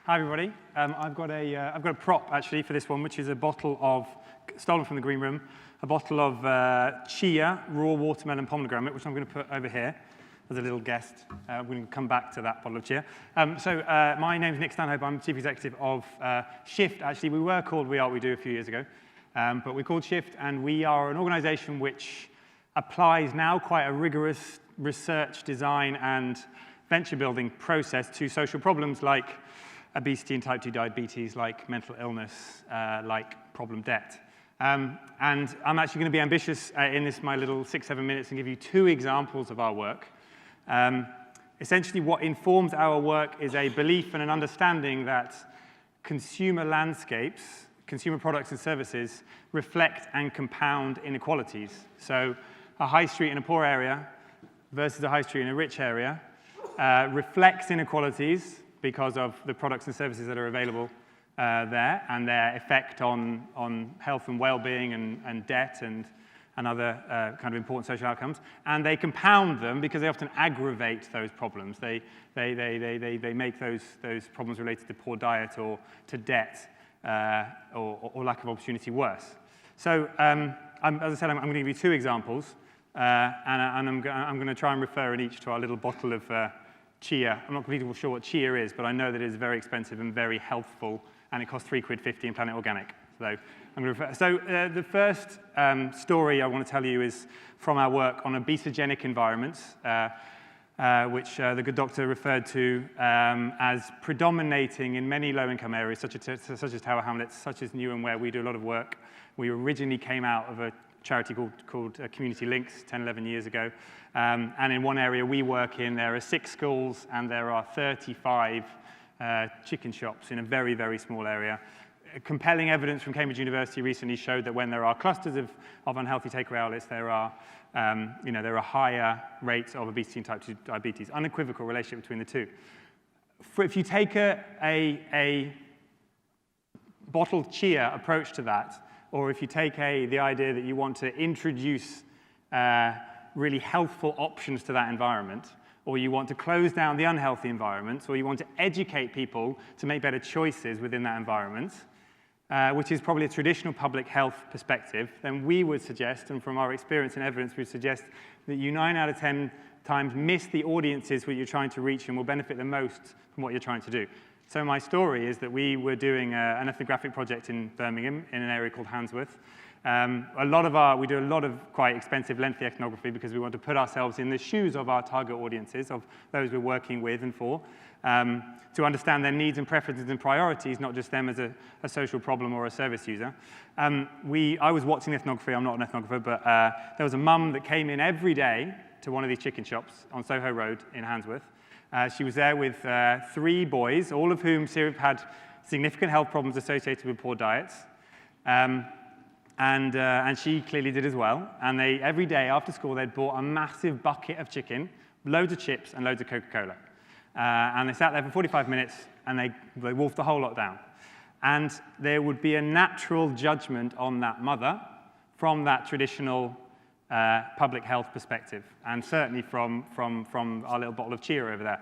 Hi everybody. I've got a prop actually for this one, which is a bottle of, stolen from the green room, a bottle of chia, raw watermelon pomegranate, which I'm going to put over here as a little guest. We're going to come back to that bottle of chia. My name's Nick Stanhope. I'm Chief Executive of Shift. Actually, we were called We Are What We Do a few years ago, but we're called Shift, and we are an organization which applies now quite a rigorous research, design, and venture building process to social problems like obesity and type 2 diabetes, like mental illness, like problem debt. And I'm actually going to be ambitious in this, my little 6-7 minutes, and give you 2 examples of our work. Essentially, what informs our work is a belief and an understanding that consumer landscapes, consumer products and services, reflect and compound inequalities. So a high street in a poor area versus a high street in a rich area reflects inequalities because of the products and services that are available there and their effect on health and well-being and debt and other kind of important social outcomes. And they compound them because they often aggravate those problems. They make those problems related to poor diet or to debt or lack of opportunity worse. So as I said, I'm going to give you 2 examples. And I'm going to try and refer in each to our little bottle of chia. I'm not completely sure what chia is, but I know that it is very expensive and very healthful, and it costs £3.50 in Planet Organic. So I'm going to refer. So the first story I want to tell you is from our work on obesogenic environments, which the good doctor referred to as predominating in many low-income areas, such as Tower Hamlets, such as Newham, where we do a lot of work. We originally came out of a charity called Community Links 10, 11 years ago. And in one area we work in, there are 6 schools and there are 35 chicken shops in a very, very small area. Compelling evidence from Cambridge University recently showed that when there are clusters of unhealthy takeaway outlets, there are higher rates of obesity and type 2 diabetes. Unequivocal relationship between the two. If you take a bottled chia approach to that, or if you take the idea that you want to introduce really healthful options to that environment, or you want to close down the unhealthy environments, or you want to educate people to make better choices within that environment, which is probably a traditional public health perspective, then we would suggest, and from our experience and evidence, we would suggest that you 9 out of 10 times miss the audiences that you're trying to reach and will benefit the most from what you're trying to do. So my story is that we were doing an ethnographic project in Birmingham in an area called Handsworth. We do a lot of quite expensive, lengthy ethnography because we want to put ourselves in the shoes of our target audiences, of those we're working with and for, to understand their needs and preferences and priorities, not just them as a social problem or a service user. I was watching the ethnography. I'm not an ethnographer, but there was a mum that came in every day to one of these chicken shops on Soho Road in Handsworth. She was there with 3 boys, all of whom had significant health problems associated with poor diets. And she clearly did as well. And every day after school, they'd bought a massive bucket of chicken, loads of chips, and loads of Coca-Cola. And they sat there for 45 minutes, and they wolfed the whole lot down. And there would be a natural judgment on that mother from that traditional public health perspective, and certainly from our little bottle of chia over there.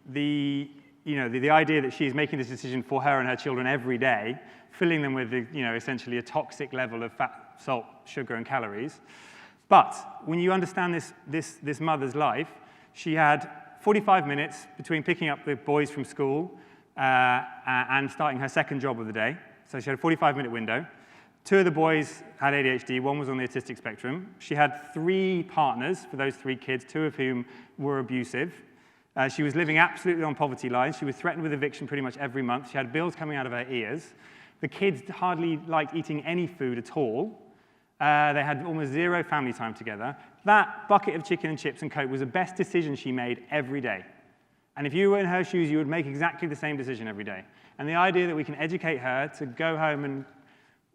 The idea that she is making this decision for her and her children every day, filling them with essentially a toxic level of fat, salt, sugar, and calories. But when you understand this mother's life, she had 45 minutes between picking up the boys from school and starting her second job of the day. So she had a 45-minute window. 2 of the boys had ADHD, 1 was on the autistic spectrum. She had 3 partners for those 3 kids, 2 of whom were abusive. She was living absolutely on poverty lines. She was threatened with eviction pretty much every month. She had bills coming out of her ears. The kids hardly liked eating any food at all. They had almost 0 family time together. That bucket of chicken and chips and Coke was the best decision she made every day. And if you were in her shoes, you would make exactly the same decision every day. And the idea that we can educate her to go home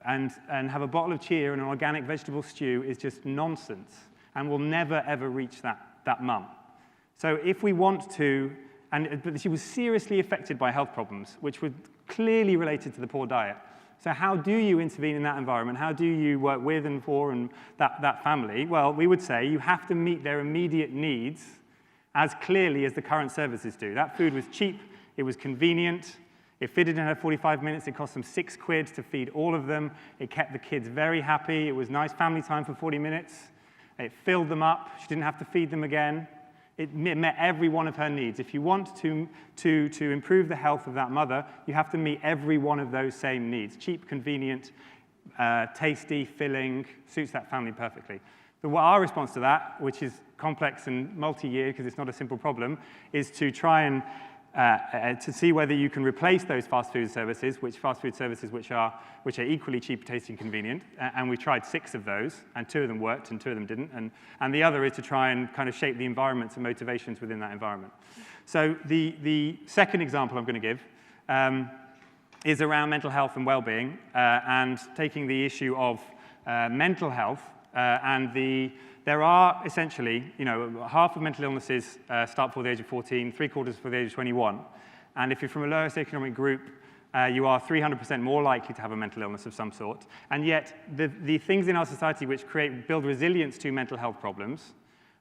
and have a bottle of chia and an organic vegetable stew is just nonsense, and will never, ever reach that mum. So if we want to, but she was seriously affected by health problems, which were clearly related to the poor diet. So how do you intervene in that environment? How do you work with and for that family? Well, we would say you have to meet their immediate needs as clearly as the current services do. That food was cheap, It was convenient. It fitted in her 45 minutes. It cost them £6 to feed all of them. It kept the kids very happy. It was nice family time for 40 minutes. It filled them up. She didn't have to feed them again. It met every one of her needs. If you want to improve the health of that mother, you have to meet every one of those same needs. Cheap, convenient, tasty, filling, suits that family perfectly. But our response to that, which is complex and multi-year because it's not a simple problem, is to try and to see whether you can replace those fast food services, which are equally cheap, tasty, and convenient. And we tried 6 of those, and 2 of them worked, and 2 of them didn't. And the other is to try and kind of shape the environments and motivations within that environment. So the second example I'm going to give is around mental health and well-being, and taking the issue of mental health there are essentially, half of mental illnesses start before the age of 14, 3/4 before the age of 21. And if you're from a lower socioeconomic group, you are 300% more likely to have a mental illness of some sort. And yet, the things in our society which build resilience to mental health problems,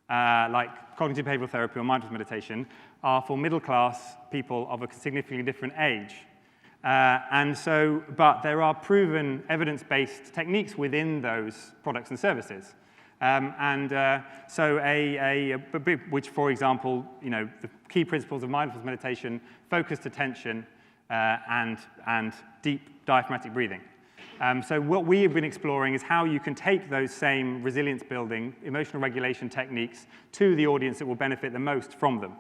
like cognitive behavioural therapy or mindfulness meditation, are for middle-class people of a significantly different age. But there are proven evidence-based techniques within those products and services. Which, for example, the key principles of mindfulness meditation, focused attention, and deep diaphragmatic breathing. So what we have been exploring is how you can take those same resilience-building, emotional regulation techniques to the audience that will benefit the most from them.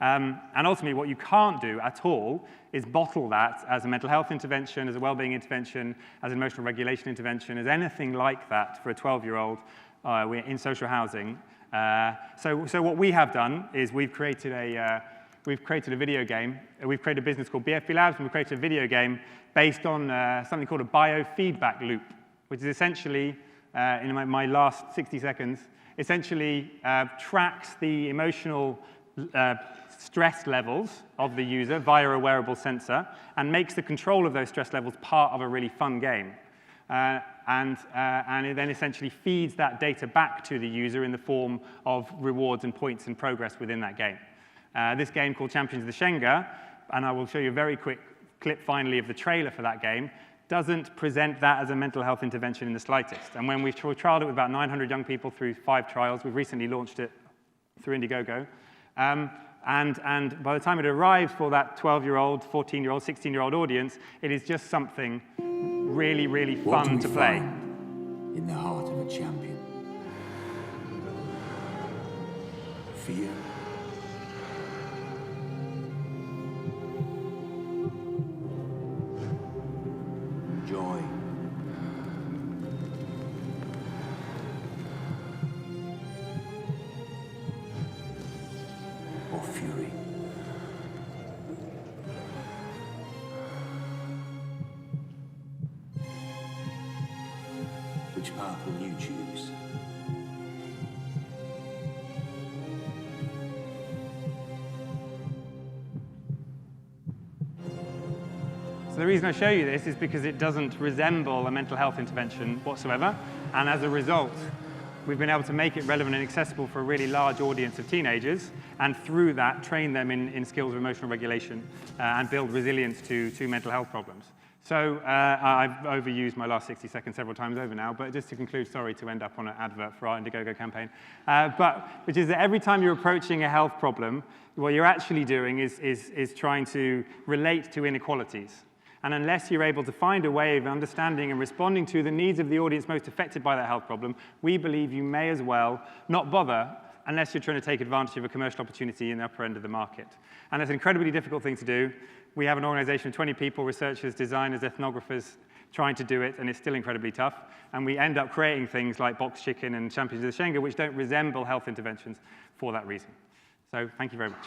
And ultimately, what you can't do at all is bottle that as a mental health intervention, as a well-being intervention, as an emotional regulation intervention, as anything like that for a 12-year-old in social housing. So what we have done is we've created a video game. We've created a business called BFB Labs, and we've created a video game based on something called a biofeedback loop, which is essentially, in my last 60 seconds, essentially tracks the emotional stress levels of the user via a wearable sensor and makes the control of those stress levels part of a really fun game. And it then essentially feeds that data back to the user in the form of rewards and points and progress within that game. This game called Champions of the Shenga, and I will show you a very quick clip finally of the trailer for that game, doesn't present that as a mental health intervention in the slightest. And when we've trialed it with about 900 young people through 5 trials, we've recently launched it through Indiegogo. And by the time it arrives for that 12-year-old, 14-year-old, 16-year-old audience, it is just something really, really fun to play. In the heart of a champion. Fear. Joy. Or fury. Which path will you choose? So the reason I show you this is because it doesn't resemble a mental health intervention whatsoever, and as a result, we've been able to make it relevant and accessible for a really large audience of teenagers, and through that, train them in skills of emotional regulation and build resilience to mental health problems. So I've overused my last 60 seconds several times over now, but just to conclude, sorry to end up on an advert for our Indiegogo campaign, which is that every time you're approaching a health problem, what you're actually doing is trying to relate to inequalities. And unless you're able to find a way of understanding and responding to the needs of the audience most affected by that health problem, we believe you may as well not bother unless you're trying to take advantage of a commercial opportunity in the upper end of the market. And it's an incredibly difficult thing to do. We have an organization of 20 people, researchers, designers, ethnographers, trying to do it, and it's still incredibly tough. And we end up creating things like box chicken and Champions of the Shenga, which don't resemble health interventions for that reason. So thank you very much.